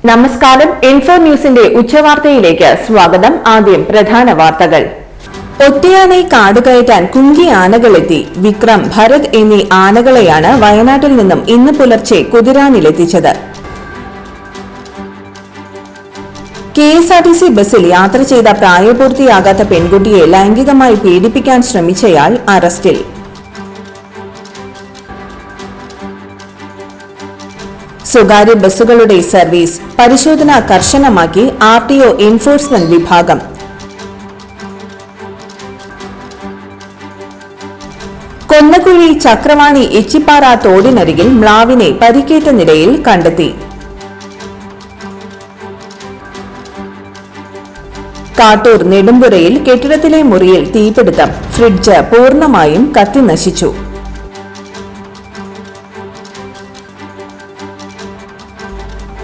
നമസ്കാരം. ഇൻഫോ ന്യൂസിന്റെ ഉച്ചവാർത്തയിലേക്ക് സ്വാഗതം. ആദ്യം പ്രധാന വാർത്തകൾ. ഒറ്റയാനെ കാടുകയറ്റാൻ കുങ്കി ആനകളെത്തി. വിക്രം, ഭരത് എന്നീ ആനകളെയാണ് വയനാട്ടിൽ നിന്നും ഇന്ന് പുലർച്ചെ കുതിരാനിലെത്തിച്ചത്. KSRTC ബസ്സിൽ യാത്ര ചെയ്ത പ്രായപൂർത്തിയാകാത്ത പെൺകുട്ടിയെ ലൈംഗികമായി പീഡിപ്പിക്കാൻ ശ്രമിച്ചയാൾ അറസ്റ്റിൽ. സ്വകാര്യ ബസ്സുകളുടെ സർവീസ് പരിശോധന കർശനമാക്കി RTO എൻഫോഴ്സ്മെന്റ് വിഭാഗം. കൊന്നക്കുഴി ചക്രവാണി എച്ചിപ്പാറ തോടിനരികിൽ മ്ലാവിനെ പരിക്കേറ്റ നിലയിൽ കണ്ടെത്തി. കാട്ടൂർ നെടുമ്പുരയിൽ കെട്ടിടത്തിലെ മുറിയിൽ തീപിടുത്തം. ഫ്രിഡ്ജ് പൂർണ്ണമായും കത്തിനശിച്ചു.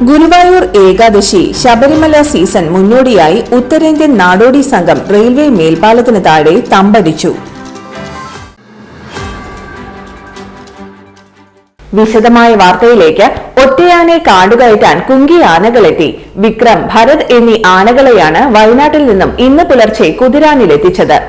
ഗുരുവായൂർ ഏകാദശി ശബരിമല സീസൺ മുന്നോടിയായി ഉത്തരേന്ത്യൻ നാടോടി സംഘം റെയിൽവേ മേൽപ്പാലത്തിന് താഴെ തമ്പടിച്ചു. വിശദമായ വാർത്തയിലേക്ക്. ഒറ്റയാനെ കാടുകയറ്റാൻ കുങ്കി ആനകളെത്തി. വിക്രം, ഭരത് എന്നീ ആനകളെയാണ് വയനാട്ടിൽ നിന്നും ഇന്ന് പുലർച്ചെ കുതിരാനിലെത്തിച്ചത്.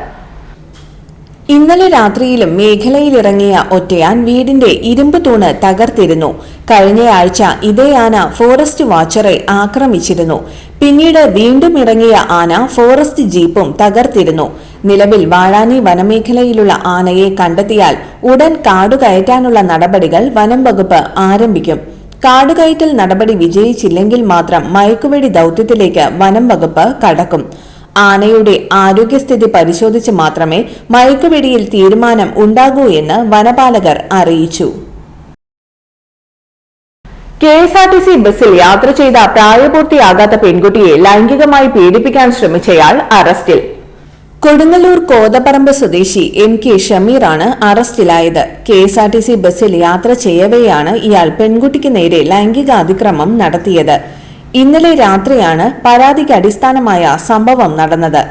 ഇന്നലെ രാത്രിയിലും മേഖലയിലിറങ്ങിയ ഒറ്റയാൻ വീടിന്റെ ഇരുമ്പ് തൂണ് തകർത്തിരുന്നു. കഴിഞ്ഞയാഴ്ച ഇതേ ആന ഫോറസ്റ്റ് വാച്ചറെ ആക്രമിച്ചിരുന്നു. പിന്നീട് വീണ്ടും ഇറങ്ങിയ ആന ഫോറസ്റ്റ് ജീപ്പും തകർത്തിരുന്നു. നിലവിൽ വാഴാനി വനമേഖലയിലുള്ള ആനയെ കണ്ടെത്തിയാൽ ഉടൻ കാടുകയറ്റാനുള്ള നടപടികൾ വനം വകുപ്പ് ആരംഭിക്കും. കാടുകയറ്റൽ നടപടി വിജയിച്ചില്ലെങ്കിൽ മാത്രം മയക്കുവെടി ദൌത്യത്തിലേക്ക് വനം വകുപ്പ് കടക്കും. ആനയുടെ ആരോഗ്യസ്ഥിതി പരിശോധിച്ച് മാത്രമേ മയക്കുവെടിയിൽ തീരുമാനം ഉണ്ടാകൂ എന്ന് വനപാലകർ അറിയിച്ചു. KSRTC ബസ്സിൽ യാത്ര ചെയ്ത പ്രായപൂർത്തിയാകാത്ത പെൺകുട്ടിയെ ലൈംഗികമായി പീഡിപ്പിക്കാൻ ശ്രമിച്ചയാൾ അറസ്റ്റിൽ. കൊടുങ്ങല്ലൂർ കോതപ്പറമ്പ് സ്വദേശി MK ഷമീറാണ് അറസ്റ്റിലായത്. KSRTC ബസ്സിൽ യാത്ര ചെയ്യവെയാണ് ഇയാൾ പെൺകുട്ടിക്ക് നേരെ ലൈംഗിക അതിക്രമം നടത്തിയത്. ഇന്നലെ രാത്രിയാണ് പരാതിക്ക് അടിസ്ഥാനമായ സംഭവം നടന്നത്.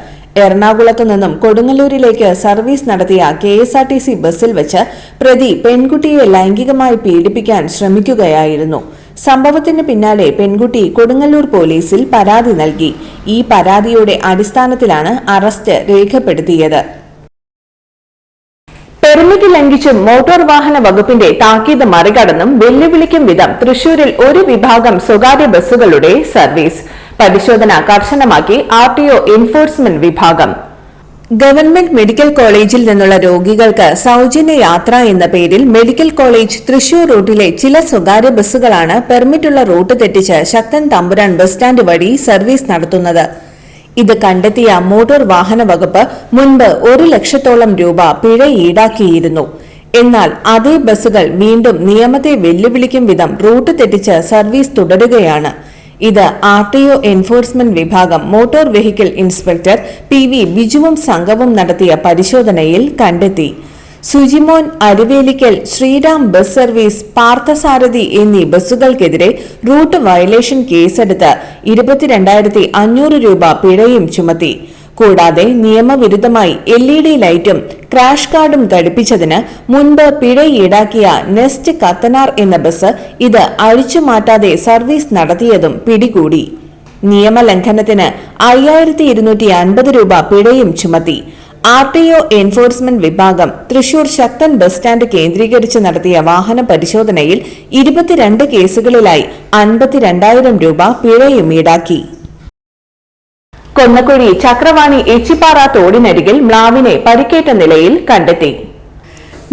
എറണാകുളത്തു നിന്നും കൊടുങ്ങല്ലൂരിലേക്ക് സർവീസ് നടത്തിയ KSRTC ബസ്സിൽ വെച്ച് പ്രതി പെൺകുട്ടിയെ ലൈംഗികമായി പീഡിപ്പിക്കാൻ ശ്രമിക്കുകയായിരുന്നു. സംഭവത്തിന് പിന്നാലെ പെൺകുട്ടി കൊടുങ്ങല്ലൂർ പോലീസിൽ പരാതി നൽകി. ഈ പരാതിയുടെ അടിസ്ഥാനത്തിലാണ് അറസ്റ്റ് രേഖപ്പെടുത്തിയത്. പെർമിറ്റ് ലംഘിച്ചും മോട്ടോർ വാഹന വകുപ്പിന്റെ താക്കീത് മറികടന്നും വെല്ലുവിളിക്കും വിധം തൃശൂരിൽ ഒരു വിഭാഗം സ്വകാര്യ ബസ്സുകളുടെ സർവീസ് പരിശോധന കർശനമാക്കി RTO എൻഫോഴ്സ്മെന്റ് വിഭാഗം. ഗവൺമെന്റ് മെഡിക്കൽ കോളേജിൽ നിന്നുള്ള രോഗികൾക്ക് സൗജന്യ യാത്ര എന്ന പേരിൽ മെഡിക്കൽ കോളേജ് തൃശൂർ റൂട്ടിലെ ചില സ്വകാര്യ ബസ്സുകളാണ് പെർമിറ്റുള്ള റൂട്ട് തെറ്റിച്ച് ശക്തൻ തമ്പുരാൻ ബസ് സ്റ്റാൻഡ് വഴി സർവീസ് നടത്തുന്നത്. ഇത് കണ്ടെത്തിയ മോട്ടോർ വാഹന വകുപ്പ് മുൻപ് 1 ലക്ഷത്തോളം രൂപ പിഴ ഈടാക്കിയിരുന്നു. എന്നാൽ അതേ ബസ്സുകൾ വീണ്ടും നിയമത്തെ വെല്ലുവിളിക്കും വിധം റൂട്ട് തെറ്റിച്ച് സർവീസ് തുടരുകയാണ്. ഇത് RTO എൻഫോഴ്സ്മെന്റ് വിഭാഗം മോട്ടോർ വെഹിക്കിൾ ഇൻസ്പെക്ടർ PV ബിജുവും സംഘവും നടത്തിയ പരിശോധനയിൽ കണ്ടെത്തി. സുജിമോൻ, അരുവേലിക്കൽ, ശ്രീരാം ബസ് സർവീസ്, പാർത്ഥസാരഥി എന്നീ ബസ്സുകൾക്കെതിരെ റൂട്ട് വയലേഷൻ കേസെടുത്ത് 22,500 രൂപ പിഴയും ചുമത്തി. കൂടാതെ നിയമവിരുദ്ധമായി LED ലൈറ്റും ക്രാഷ് കാർഡും ഘടിപ്പിച്ചതിന് മുൻപ് പിഴ ഈടാക്കിയ നെസ്റ്റ് കത്തനാർ എന്ന ബസ് ഇത് അഴിച്ചുമാറ്റാതെ സർവീസ് നടത്തിയതും പിടികൂടി. നിയമലംഘനത്തിന് 5,250 രൂപ പിഴയും ചുമത്തി. RTO എൻഫോഴ്സ്മെന്റ് വിഭാഗം തൃശൂർ ശക്തൻ ബസ് സ്റ്റാൻഡ് കേന്ദ്രീകരിച്ച് നടത്തിയ വാഹന പരിശോധനയിൽ 22 കേസുകളിലായി 52,000 രൂപ പിഴയും ഈടാക്കി. കൊന്നക്കുഴി ചക്രവാണി എച്ചിപ്പാറ തോടിനരികിൽ മ്ലാവിനെ പരിക്കേറ്റ നിലയിൽ കണ്ടെത്തി.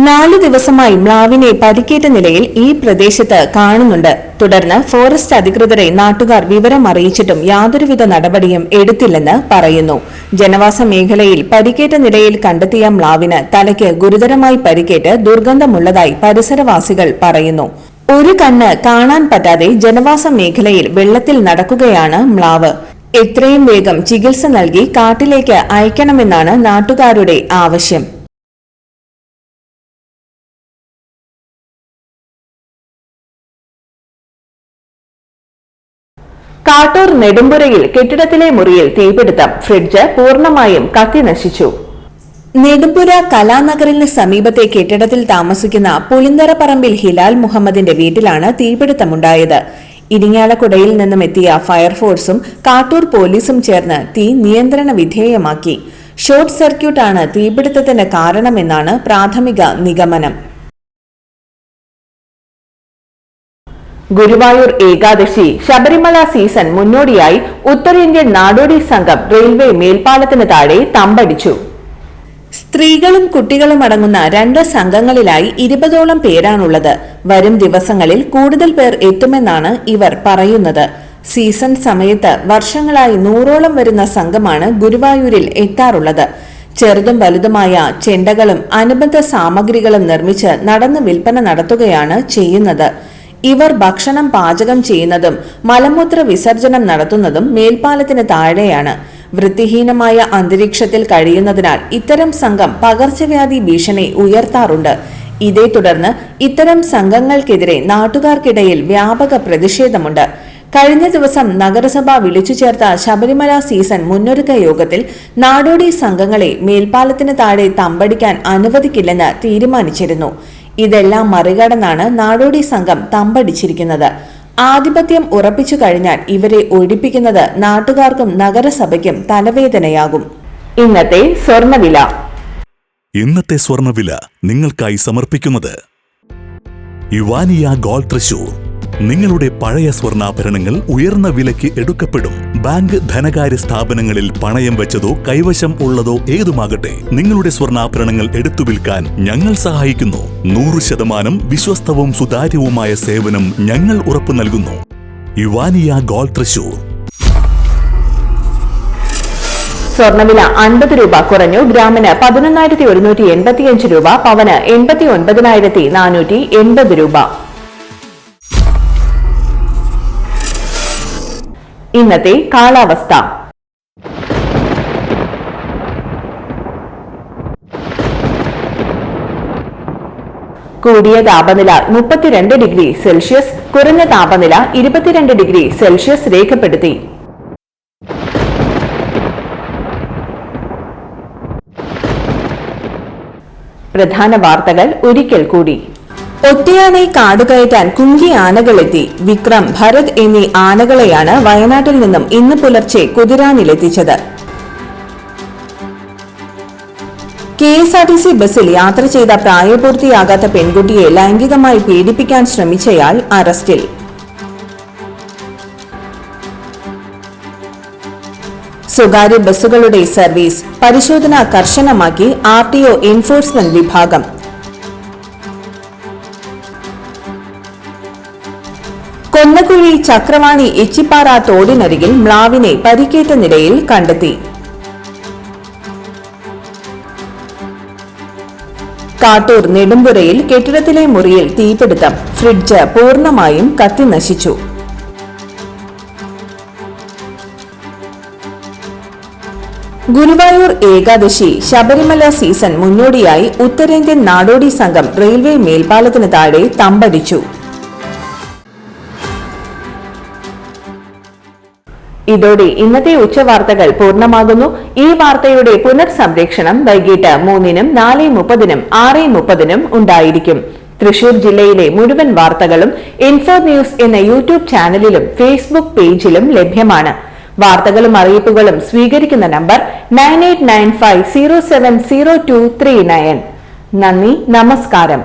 4 ദിവസമായി മ്ലാവിനെ പരിക്കേറ്റ നിലയിൽ ഈ പ്രദേശത്ത് കാണുന്നുണ്ട്. തുടർന്ന് ഫോറസ്റ്റ് അധികൃതരെ നാട്ടുകാർ വിവരം അറിയിച്ചിട്ടും യാതൊരുവിധ നടപടിയും എടുത്തില്ലെന്ന് പറയുന്നു. ജനവാസ മേഖലയിൽ പരിക്കേറ്റ നിലയിൽ കണ്ടെത്തിയ മ്ലാവിന് തലയ്ക്ക് ഗുരുതരമായി പരിക്കേറ്റ് ദുർഗന്ധമുള്ളതായി പരിസരവാസികൾ പറയുന്നു. ഒരു കണ്ണ് കാണാൻ പറ്റാതെ ജനവാസ മേഖലയിൽ വെള്ളത്തിൽ നടക്കുകയാണ് മ്ലാവ്. എത്രയും വേഗം ചികിത്സ നൽകി കാട്ടിലേക്ക് അയക്കണമെന്നാണ് നാട്ടുകാരുടെ ആവശ്യം. കാട്ടൂർ നെടുമ്പുരയിൽ കെട്ടിടത്തിലെ മുറിയിൽ തീപിടുത്തം. ഫ്രിഡ്ജ് പൂർണ്ണമായും കത്തിനശിച്ചു. നെടുമ്പുര കലാനഗറിന് സമീപത്തെ കെട്ടിടത്തിൽ താമസിക്കുന്ന പുളിന്തറപ്പറമ്പിൽ ഹിലാൽ മുഹമ്മദിന്റെ വീട്ടിലാണ് തീപിടുത്തമുണ്ടായത്. ഇരിങ്ങാലക്കുടയിൽ നിന്നും എത്തിയ ഫയർഫോഴ്സും കാട്ടൂർ പോലീസും ചേർന്ന് തീ നിയന്ത്രണ വിധേയമാക്കി. ഷോർട്ട് സർക്യൂട്ടാണ് തീപിടുത്തത്തിന് കാരണമെന്നാണ് പ്രാഥമിക നിഗമനം. ഗുരുവായൂർ ഏകാദശി ശബരിമല സീസൺ മുന്നോടിയായി ഉത്തരേന്ത്യൻ നാടോടി സംഘം റെയിൽവേ മേൽപ്പാലത്തിന് താഴെ തമ്പടിച്ചു. സ്ത്രീകളും കുട്ടികളും അടങ്ങുന്ന 2 സംഘങ്ങളിലായി 20ഓളം പേരാണുള്ളത്. വരും ദിവസങ്ങളിൽ കൂടുതൽ പേർ എത്തുമെന്നാണ് ഇവർ പറയുന്നത്. സീസൺ സമയത്ത് വർഷങ്ങളായി 100ഓളം വരുന്ന സംഘമാണ് ഗുരുവായൂരിൽ എത്താറുള്ളത്. ചെറുതും വലുതുമായ ചെണ്ടകളും അനുബന്ധ സാമഗ്രികളും നിർമ്മിച്ച് നടന്ന് വിൽപ്പന നടത്തുകയാണ് ചെയ്യുന്നത്. ഇവർ ഭക്ഷണം പാചകം ചെയ്യുന്നതും മലമൂത്ര വിസർജനം നടത്തുന്നതും മേൽപ്പാലത്തിന് താഴെയാണ്. വൃത്തിഹീനമായ അന്തരീക്ഷത്തിൽ കഴിയുന്നതിനാൽ ഇത്തരം സംഘം പകർച്ചവ്യാധി ഭീഷണി ഉയർത്താറുണ്ട്. ഇതേ തുടർന്ന് ഇത്തരം സംഘങ്ങൾക്കെതിരെ നാട്ടുകാർക്കിടയിൽ വ്യാപക പ്രതിഷേധമുണ്ട്. കഴിഞ്ഞ ദിവസം നഗരസഭ വിളിച്ചു ചേർത്ത ശബരിമല സീസൺ മുന്നൊരുക്ക യോഗത്തിൽ നാടോടി സംഘങ്ങളെ മേൽപ്പാലത്തിന് താഴെ തമ്പടിക്കാൻ അനുവദിക്കില്ലെന്ന് തീരുമാനിച്ചിരുന്നു. ഇതെല്ലാം മറികടന്നാണ് നാടോടി സംഘം തമ്പടിച്ചിരിക്കുന്നത്. ആധിപത്യം ഉറപ്പിച്ചു കഴിഞ്ഞാൽ ഇവരെ ഒഴിപ്പിക്കുന്നത് നാട്ടുകാർക്കും നഗരസഭയ്ക്കും തലവേദനയാകും. ഇന്നത്തെ സ്വർണ്ണവില നിങ്ങൾക്കായി സമർപ്പിക്കുന്നത് ഇവാനിയ ഗോൾഡ് തൃശൂർ. നിങ്ങളുടെ പഴയ സ്വർണ്ണാഭരണങ്ങൾ ഉയർന്ന വിലയ്ക്ക് എടുക്കപ്പെടും. ബാങ്ക്, ധനകാര്യ സ്ഥാപനങ്ങളിൽ പണയം വെച്ചതോ കൈവശം ഉള്ളതോ ഏതുമാകട്ടെ, നിങ്ങളുടെ സ്വർണ്ണാഭരണങ്ങൾ എടുത്തു വിൽക്കാൻ ഞങ്ങൾ സഹായിക്കുന്നു. 100% വിശ്വസ്തവും സുതാര്യവുമായ സേവനം ഞങ്ങൾ ഉറപ്പു നൽകുന്നു. ഇവാനിയ ഗോൾഡ് തൃശൂർ. സ്വർണ്ണവില 50 രൂപ കുറഞ്ഞു. ഗ്രാമിന് 11,185 രൂപ, പവന് 89,480 രൂപ. ഇന്നത്തെ കാലാവസ്ഥ. കൂടിയ താപനില 32 ഡിഗ്രി സെൽഷ്യസ്, കുറഞ്ഞ താപനില 22 ഡിഗ്രി സെൽഷ്യസ് രേഖപ്പെടുത്തി. പ്രധാന വാർത്തകൾ ഒരിക്കൽ കൂടി. ഒറ്റയാനെ കാടുകയറ്റാൻ കുങ്കി ആനകളെത്തി. വിക്രം, ഭരത് എന്നീ ആനകളെയാണ് വയനാട്ടിൽ നിന്നും ഇന്ന് പുലർച്ചെ കുതിരാനിലെത്തിച്ചത്. KSRTC ബസ്സിൽ യാത്ര ചെയ്ത പ്രായപൂർത്തിയാകാത്ത പെൺകുട്ടിയെ ലൈംഗികമായി പീഡിപ്പിക്കാൻ ശ്രമിച്ചയാൾ അറസ്റ്റിൽ. സ്വകാര്യ ബസ്സുകളുടെ സർവീസ് പരിശോധന കർശനമാക്കി RTO എൻഫോഴ്സ്മെന്റ് വിഭാഗം. കൊന്നക്കുഴി ചക്രവാണി എച്ചിപ്പാറ തോടിനരികിൽ മ്ലാവിനെ പരിക്കേറ്റ നിലയിൽ കണ്ടെത്തി. കാട്ടൂർ നെടുമ്പുരയിൽ കെട്ടിടത്തിലെ മുറിയിൽ തീപിടുത്തം. ഫ്രിഡ്ജ് പൂർണ്ണമായും കത്തിനശിച്ചു. ഗുരുവായൂർ ഏകാദശി ശബരിമല സീസൺ മുന്നോടിയായി ഉത്തരേന്ത്യൻ നാടോടി സംഘം റെയിൽവേ മേൽപ്പാലത്തിന് താഴെ തമ്പടിച്ചു. ഇതോടെ ഇന്നത്തെ ഉച്ചവാർത്തകൾ പൂർണ്ണമാകുന്നു. ഈ വാർത്തയുടെ പുനർസംപ്രേക്ഷണം വൈകിട്ട് 3-നും 4:30-നും 6:30-നും ഉണ്ടായിരിക്കും. തൃശൂർ ജില്ലയിലെ മുഴുവൻ വാർത്തകളും ഇൻഫോ ന്യൂസ് എന്ന യൂട്യൂബ് ചാനലിലും ഫേസ്ബുക്ക് പേജിലും ലഭ്യമാണ്. വാർത്തകളും അറിയിപ്പുകളും സ്വീകരിക്കുന്ന നമ്പർ 9895070239. നന്ദി, നമസ്കാരം.